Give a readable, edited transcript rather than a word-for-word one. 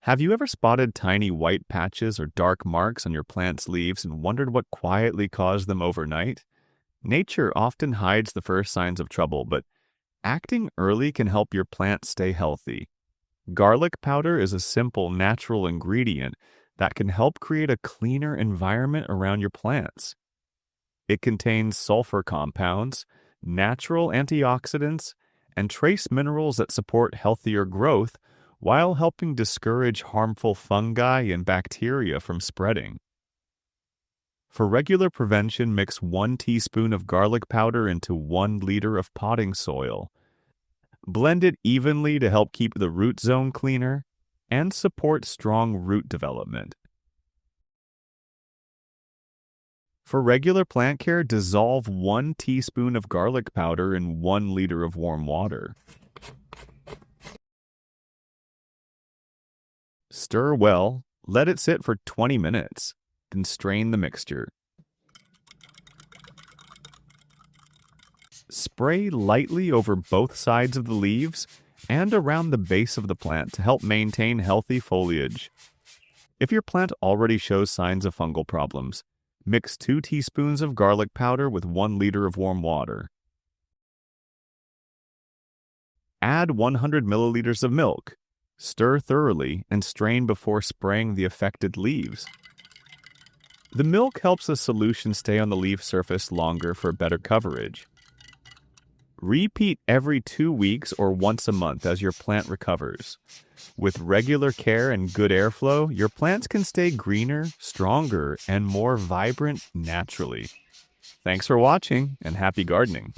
Have you ever spotted tiny white patches or dark marks on your plant's leaves and wondered what quietly caused them overnight? Nature often hides the first signs of trouble, but acting early can help your plant stay healthy. Garlic powder is a simple, natural ingredient that can help create a cleaner environment around your plants. It contains sulfur compounds, natural antioxidants, and trace minerals that support healthier growth while helping discourage harmful fungi and bacteria from spreading. For regular prevention, mix 1 teaspoon of garlic powder into 1 liter of potting soil. Blend it evenly to help keep the root zone cleaner and support strong root development. For regular plant care, dissolve 1 teaspoon of garlic powder in 1 liter of warm water. Stir well, let it sit for 20 minutes, then strain the mixture. Spray lightly over both sides of the leaves and around the base of the plant to help maintain healthy foliage. If your plant already shows signs of fungal problems, mix 2 teaspoons of garlic powder with 1 liter of warm water. Add 100 milliliters of milk. Stir thoroughly and strain before spraying the affected leaves. The milk helps the solution stay on the leaf surface longer for better coverage. Repeat every 2 weeks or once a month as your plant recovers. With regular care and good airflow, your plants can stay greener, stronger, and more vibrant naturally. Thanks for watching and happy gardening.